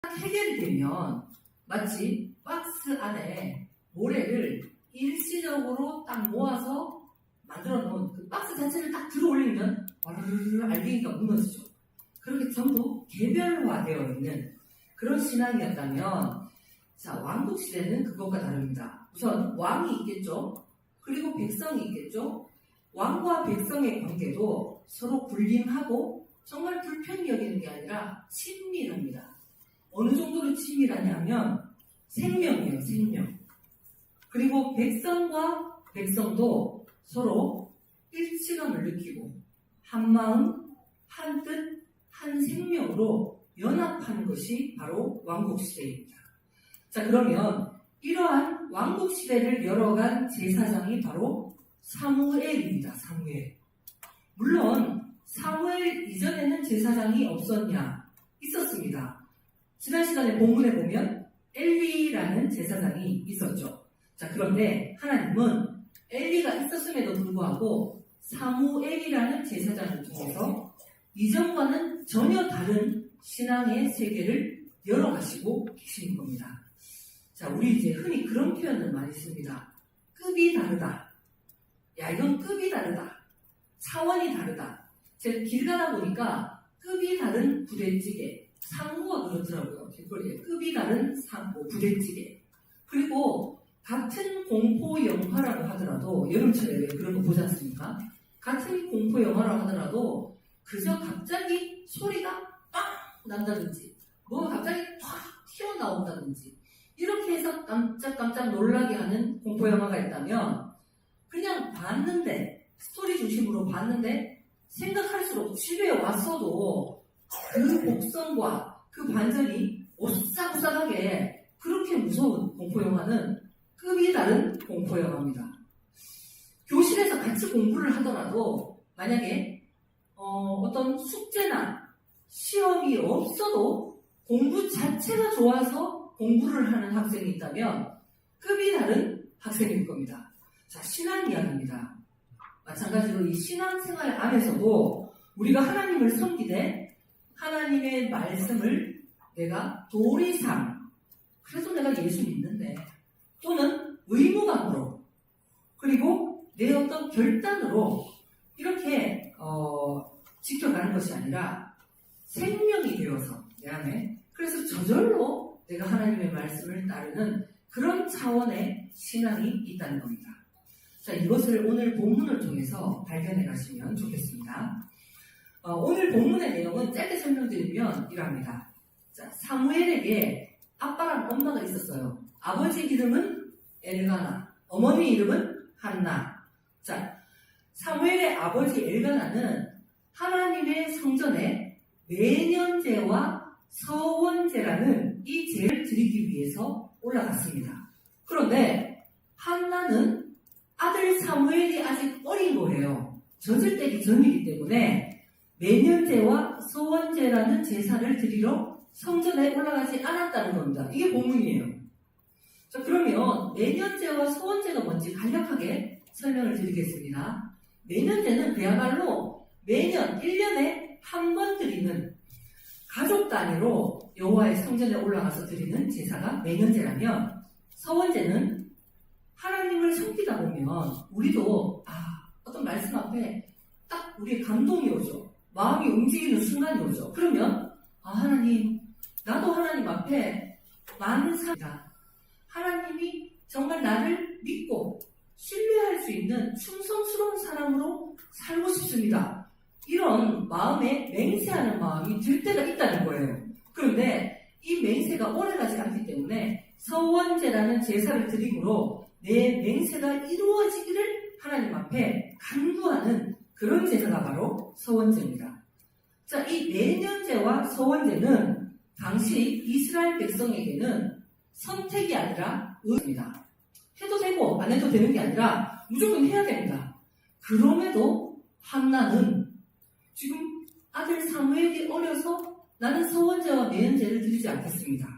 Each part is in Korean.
해결이 되면 마치 박스 안에 모래를 일시적으로 딱 모아서 만들어 놓은 그 박스 자체를 딱 들어 올리면 와르르르 알갱이가 무너지죠. 그렇게 전부 개별화되어 있는 그런 신앙이었다면, 자, 왕국시대는 그것과 다릅니다. 우선 왕이 있겠죠. 그리고 백성이 있겠죠. 왕과 백성의 관계도 서로 군림하고 정말 불편히 여기는 게 아니라 친밀합니다. 어느 정도로 친밀하냐면 생명이에요, 생명. 그리고 백성과 백성도 서로 일치감을 느끼고 한마음, 한뜻, 한 생명으로 연합하는 것이 바로 왕국시대입니다. 자, 그러면 이러한 왕국시대를 열어간 제사장이 바로 사무엘입니다. 사무엘. 물론 사무엘 이전에는 제사장이 없었냐? 있었습니다. 지난 시간에 본문에 보면 엘리라는 제사장이 있었죠. 자, 그런데 하나님은 엘리가 있었음에도 불구하고 사무엘이라는 제사장을 통해서 이전과는 전혀 다른 신앙의 세계를 열어가시고 계시는 겁니다. 자, 우리 이제 흔히 그런 표현을 많이 씁니다. 급이 다르다. 야, 이건 급이 다르다. 차원이 다르다. 제가 길 가다 보니까 급이 다른 부대찌개, 상무가 그렇더라고요. 길거리에 급이 다른 부대찌개. 그리고 같은 공포 영화라고 하더라도, 여름철에 왜 그런 거 보지 않습니까? 같은 공포 영화라고 하더라도 그저 갑자기 소리가 빵 난다든지 뭐가 갑자기 팍 튀어나온다든지 이렇게 해서 깜짝깜짝 놀라게 하는 공포 영화가 있다면, 그냥 봤는데, 스토리 중심으로 봤는데 생각할수록 집에 왔어도 그 곡선과 그 반전이 오싹오싹하게 그렇게 무서운 공포 영화는 급이 다른 공포 영화입니다. 교실에서 같이 공부를 하더라도 만약에 어떤 숙제나 시험이 없어도 공부 자체가 좋아서 공부를 하는 학생이 있다면 급이 다른 학생일 겁니다. 자, 신앙 이야기입니다. 마찬가지로 이 신앙생활 안에서도 우리가 하나님을 섬기되 하나님의 말씀을 내가 도리상, 그래서 내가 예수 믿는데, 또는 의무감으로, 그리고 내 어떤 결단으로 이렇게 지켜가는 것이 아니라 생명이 되어서 내 안에, 그래서 저절로 내가 하나님의 말씀을 따르는 그런 차원의 신앙이 있다는 겁니다. 자, 이것을 오늘 본문을 통해서 발견해 가시면 좋겠습니다. 오늘 본문의 내용은 짧게 설명드리면 이러합니다. 자, 사무엘에게 아빠랑 엄마가 있었어요. 아버지 이름은 엘가나, 어머니 이름은 한나. 자, 사무엘의 아버지 엘가나는 하나님의 성전에 매년제와 서원제라는 이 제를 드리기 위해서 올라갔습니다. 그런데 한나는 아들 사무엘이 아직 어린 거예요. 젖을 떼기 전이기 때문에 매년제와 서원제라는 제사를 드리러 성전에 올라가지 않았다는 겁니다. 이게 본문이에요. 자, 그러면 매년제와 서원제가 뭔지 간략하게 설명을 드리겠습니다. 매년제는 그야말로 매년 1년에 한 번 드리는 가족 단위로 여호와의 성전에 올라가서 드리는 제사가 매년제라면, 서원제는 하나님을 섬기다 보면 우리도 어떤 말씀 앞에 딱 우리의 감동이 오죠. 마음이 움직이는 순간이 오죠. 그러면 하나님, 나도 하나님 앞에 많은 사람이다. 하나님이 정말 나를 믿고 신뢰할 수 있는 충성스러운 사람으로 살고 싶습니다. 이런 마음에 맹세하는 마음이 들 때가 있다는 거예요. 그런데 이 맹세가 오래가지 않기 때문에 서원제라는 제사를 드림으로 내 맹세가 이루어지기를 하나님 앞에 간구하는 그런 제사가 바로 서원제입니다. 자, 이 매년제와 서원제는 당시 이스라엘 백성에게는 선택이 아니라 의입니다. 해도 되고 안 해도 되는 게 아니라 무조건 해야 됩니다. 그럼에도 한나는 지금 아들 사무엘이 어려서 나는 서원제와 매년제를 드리지 않겠습니다.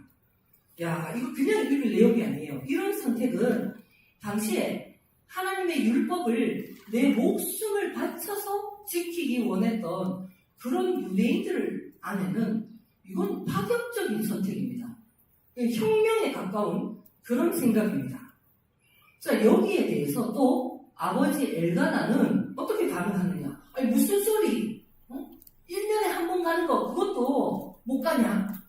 야, 이거 그냥 읽을 내용이 아니에요. 이런 선택은 당시에 하나님의 율법을 내 목숨을 바쳐서 지키기 원했던 그런 유대인들 안에는 이건 파격적인 선택입니다. 혁명에 가까운 그런 생각입니다. 자, 여기에 대해서 또 아버지 엘가나는 어떻게 반응하느냐? 아니, 무슨 소리? 1년에 한 번 가는 거, 그것도 못 가냐?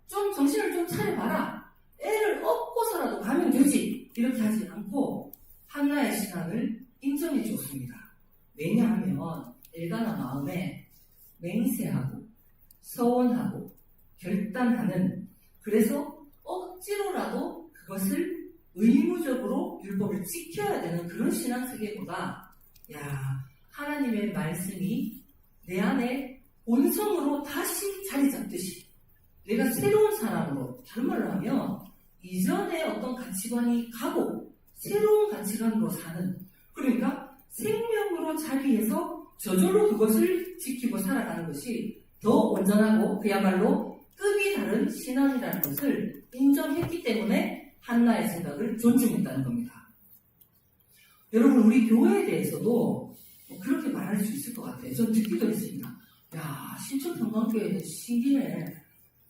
좀 정신을 좀 차려봐라. 애를 업고서라도 가면 되지. 이렇게 하지 않고 한나의 신앙을 인정해 줬습니다. 왜냐하면 엘가나 마음에 맹세하고 서원하고 결단하는, 그래서 억지로라도 그것을 의무적으로 율법을 지켜야 되는 그런 신앙세계보다, 야, 하나님의 말씀이 내 안에 본성으로 다시 자리 잡듯이 내가 새로운 사람으로, 다른 말로 하면 이전에 어떤 가치관이 가고 새로운 가치관으로 사는, 그러니까 생명으로 자리해서 저절로 그것을 지키고 살아가는 것이 더 온전하고 그야말로 급이 다른 신앙이라는 것을 인정했기 때문에 한나의 생각을 존중했다는 겁니다. 여러분, 우리 교회에 대해서도 그렇게 말할 수 있을 것 같아요. 전 듣기도 했습니다. 야, 신천평강교회는 신기해.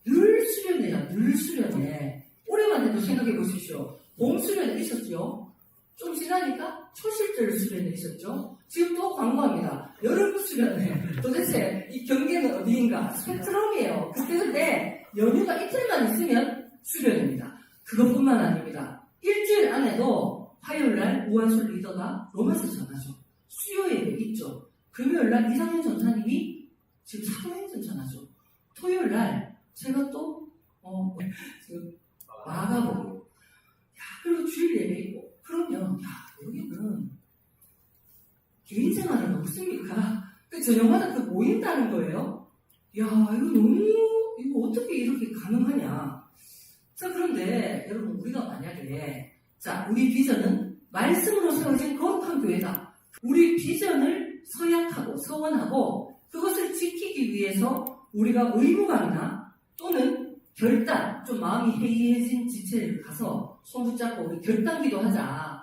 늘 수련회야, 늘 수련회. 올해만 해도 생각해 보십시오. 봄 수련회 있었죠. 좀 지나니까 초실절 수련회 있었죠. 지금 또 광고합니다. 여름 수련회. 도대체 이 경계는 어디인가? 스펙트럼이에요. 그런데 연휴가 이틀만 있으면 수련회입니다. 그것뿐만 아닙니다. 일주일 안에도 화요일날 우한술 리더가 로마서 전하죠. 수요예배 있죠. 금요일날 이상현 전사님이 지금 사도행전 전하죠. 토요일날 제가 또 지금 마가복음, 그리고 주일 예배 있고, 그러면 여기는 개인생활은 없습니까? 저녁마다 모인다는 거예요. 야, 이거 어떻게 이렇게 가능하냐? 자, 그런데 여러분, 우리가 만약에, 자, 우리 비전은 말씀으로 세워진 거룩한 교회다. 우리 비전을 서약하고 서원하고 그것을 지키기 위해서 우리가 의무감이나 또는 결단, 좀 마음이 해이해진 지체를 가서 손 붙잡고 우리 결단기도 하자.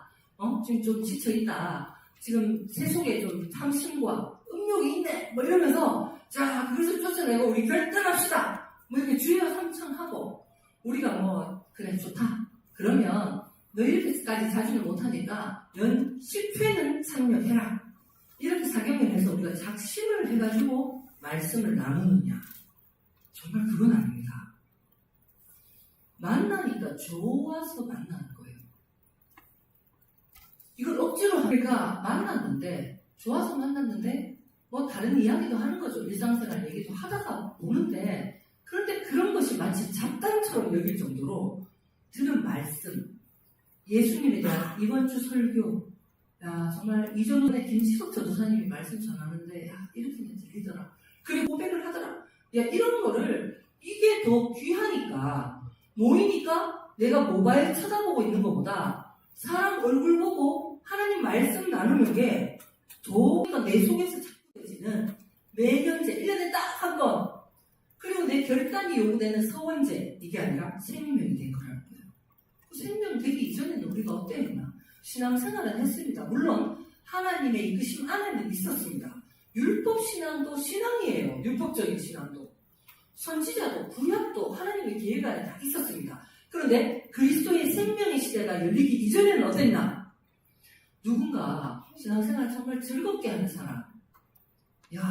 지금 좀 지쳐있다. 지금 세속에 좀 탐심과 음욕이 있네. 뭐 이러면서, 자, 그것을 쫓아내고 우리 결단합시다. 뭐 이렇게 주여 삼창하고, 우리가 그래, 좋다. 그러면 너 이렇게까지 자주는 못하니까 연 10회는 참여해라. 이렇게 사경을 해서 우리가 작심을 해가지고 말씀을 나누느냐? 정말 그건 아닙니다. 만나니까 좋아서 만나는 거예요. 이걸 억지로 하니까 만났는데, 좋아서 만났는데, 다른 이야기도 하는 거죠. 일상생활 얘기도 하다가 오는데, 그런데 그런 것이 마치 잡담처럼 여길 정도로 들은 말씀, 예수님에 대한 이번 주 설교, 야, 정말 이전에 김치석 전도사님이 말씀 전하는데, 야, 이렇게 들리더라. 그리고 고백을 하더라. 야, 이런 거를, 이게 더 귀하니까, 모이니까 내가 모바일 쳐다보고 있는 것보다 사람 얼굴 보고 하나님 말씀 나누는 게 더 내 속에서 작동되지는 매년제, 1년에 딱 한 번, 그리고 내 결단이 요구되는 서원제, 이게 아니라 생명이 된 거라는 거예요. 생명 되기 이전에는 우리가 어땠나? 신앙생활은 했습니다. 물론 하나님의 이끄심 안에는 있었습니다. 율법신앙도 신앙이에요. 율법적인 신앙도. 선지자도 구약도 하나님의 계획 안에 다 있었습니다. 그런데 그리스도의 생명의 시대가 열리기 이전에는 어땠나? 누군가 신앙생활 정말 즐겁게 하는 사람, 야,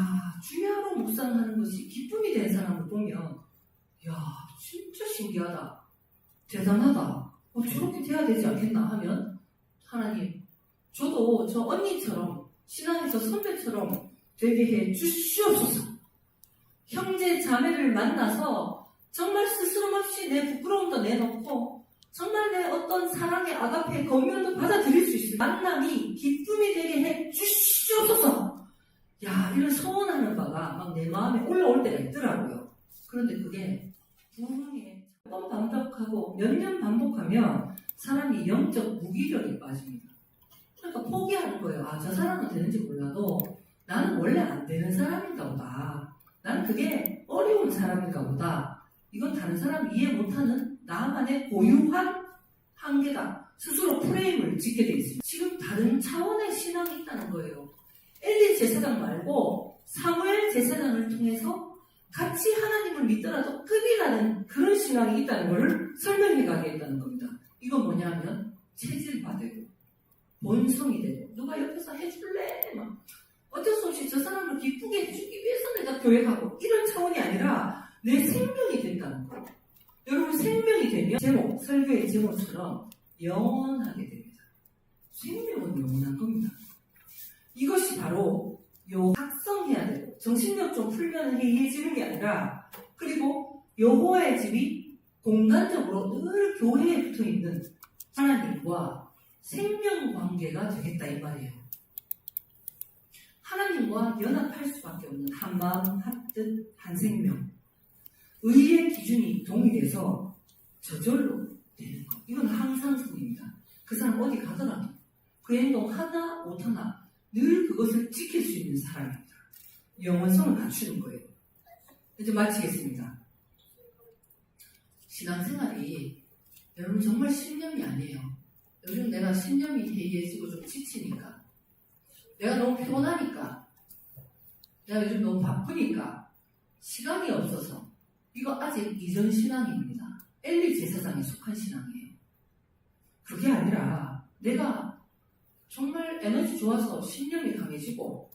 주야로 묵상하는 것이 기쁨이 된 사람을 보면, 야, 진짜 신기하다, 대단하다, 저렇게 돼야 되지 않겠나 하면, 하나님, 저도 저 언니처럼 신앙에서 선배처럼 되게 해 주시옵소서. 형제 자매를 만나서 정말 스스럼없이 내 부끄러움도 내놓고 정말 내 어떤 사랑의 아가페 검면도 받아들일 수 있을 만남이 기쁨이 되게 해 주시옵소서. 야, 이런 소원하는 바가 막 내 마음에 올라올 때가 있더라고요. 그런데 그게 분명히 몇 번 반복하고 몇 년 반복하면 사람이 영적 무기력에 빠집니다. 그러니까 포기하는 거예요. 아, 저 사람은 되는지 몰라도 나는 원래 안 되는 사람인가 보다. 나는 그게 어려운 사람인가 보다. 이건 다른 사람이 이해 못하는 나만의 고유한 한계다. 스스로 프레임을 짓게 돼 있습니다. 지금 다른 차원의 신앙이 있다는 거예요. 엘리 제사장 말고 사무엘 제사장을 통해서 같이 하나님을 믿더라도 급이 나는 그런 신앙이 있다는 것을 설명해 가겠다는 겁니다. 이건 뭐냐면 체질화되고 본성이 되고 누가 옆에서 해줄래? 막 어쩔 수 없이 저 사람을 기쁘게 해주기 위해서 내가 교회 가고 이런 차원이 아니라 내 생명이 된다는 거예요. 여러분 생명이 되면 제목, 설교의 제목처럼 영원하게 됩니다. 생명은 영원한 겁니다. 이것이 바로 각성해야 되고 정신력 좀 풀면 해이해지는 게 아니라 그리고 여호와의 집이 공간적으로 늘 교회에 붙어있는 하나님과 생명 관계가 되겠다 이 말이에요. 하나님과 연합할 수밖에 없는 한 마음 합뜻 한 생명 의의 기준이 동일해서 저절로 되는 것. 이건 항상성입니다. 그 사람 어디 가더라도 그 행동 하나 못하나 늘 그것을 지킬 수 있는 사람입니다. 영원성을 갖추는 거예요. 이제 마치겠습니다. 신앙생활이 여러분 정말 신념이 아니에요. 요즘 내가 신념이 해이해지고 좀 지치니까 내가 너무 피곤하니까 내가 요즘 너무 바쁘니까 시간이 없어서 이거 아직 이전 신앙입니다. 엘리 제사장에 속한 신앙이에요. 그게 아니라 내가 정말 에너지 좋아서 신념이 강해지고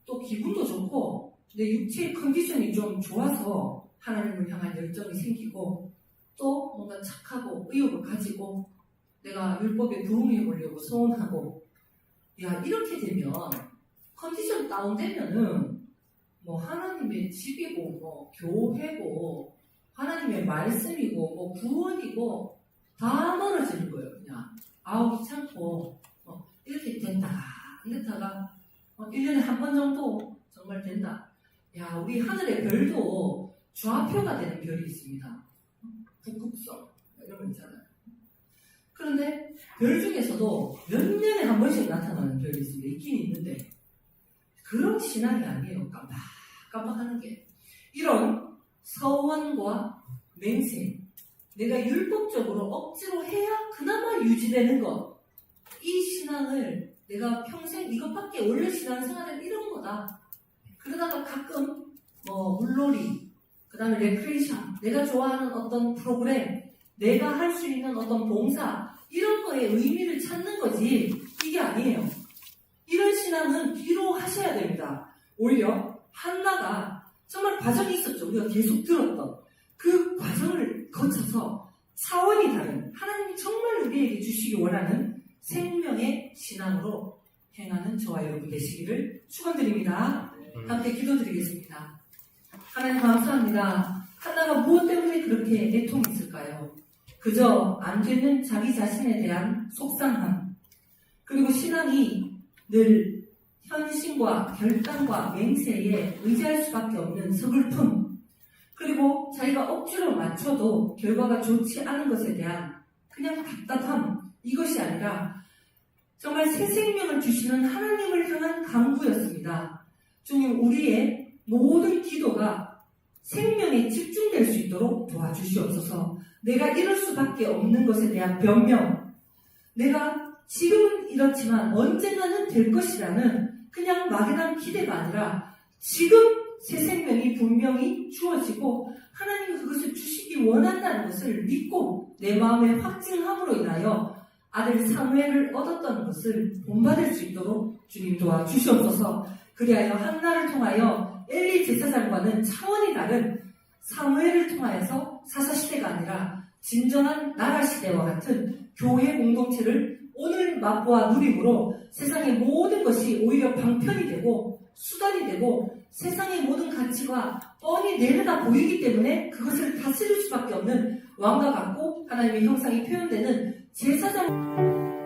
또 기분도 좋고 내 육체의 컨디션이 좀 좋아서 하나님을 향한 열정이 생기고 또 뭔가 착하고 의욕을 가지고 내가 율법에 부응해 보려고 소원하고 야 이렇게 되면 컨디션 다운되면은 뭐 하나님의 집이고 뭐 교회고 하나님의 말씀이고 뭐 구원이고 다 멀어지는 거예요. 그냥 아우 귀찮고 이렇게 된다 안 됐다가 1년에 한 번 정도 정말 된다. 야 우리 하늘의 별도 좌표가 되는 별이 있습니다. 북극성 이런 거 있잖아요. 그런데 별 중에서도 몇 년에 한 번씩 나타나는 별이 있습니다. 있긴 있는데 그런 신앙이 아니에요. 깜빡하는 게 이런 서원과 맹세 내가 율법적으로 억지로 해야 그나마 유지되는 것 이 신앙을 내가 평생 이것밖에 원래 신앙생활은 이런 거다. 그러다가 가끔 물놀이 그 다음에 레크레이션 내가 좋아하는 어떤 프로그램 내가 할 수 있는 어떤 봉사 이런 거에 의미를 찾는 거지 이게 아니에요. 이런 신앙은 뒤로 하셔야 됩니다. 오히려 한나가 정말 과정이 있었죠. 우리가 계속 들었던 그 과정을 거쳐서 차원이 다른 하나님이 정말 우리에게 주시기 원하는 생명의 신앙으로 행하는 저와 여러분 되시기를 축원드립니다. 함께 기도드리겠습니다. 하나님 감사합니다. 한나가 무엇 때문에 그렇게 애통이 있을까요? 그저 안 되는 자기 자신에 대한 속상함 그리고 신앙이 늘 현신과 결단과 맹세에 의지할 수밖에 없는 서글픔 그리고 자기가 억지로 맞춰도 결과가 좋지 않은 것에 대한 그냥 답답함 이것이 아니라 정말 새 생명을 주시는 하나님을 향한 간구였습니다. 주님 우리의 모든 기도가 생명에 집중될 수 있도록 도와주시옵소서. 내가 이럴 수밖에 없는 것에 대한 변명 내가 지금은 이렇지만 언젠가는 될 것이라는 그냥 막연한 기대가 아니라 지금 새 생명이 분명히 주어지고 하나님이 그것을 주시기 원한다는 것을 믿고 내 마음에 확증함으로 인하여 아들 사무엘을 얻었던 것을 본받을 수 있도록 주님 도와주시옵소서. 그리하여 한나를 통하여 엘리 제사장과는 차원이 다른 사무엘을 통하여서 사사시대가 아니라 진정한 나라시대와 같은 교회 공동체를 오늘 맛보아 누림으로 세상의 모든 것이 오히려 방편이 되고 수단이 되고 세상의 모든 가치가 뻔히 내려다 보이기 때문에 그것을 다스릴 수밖에 없는 왕과 같고 하나님의 형상이 표현되는 제사장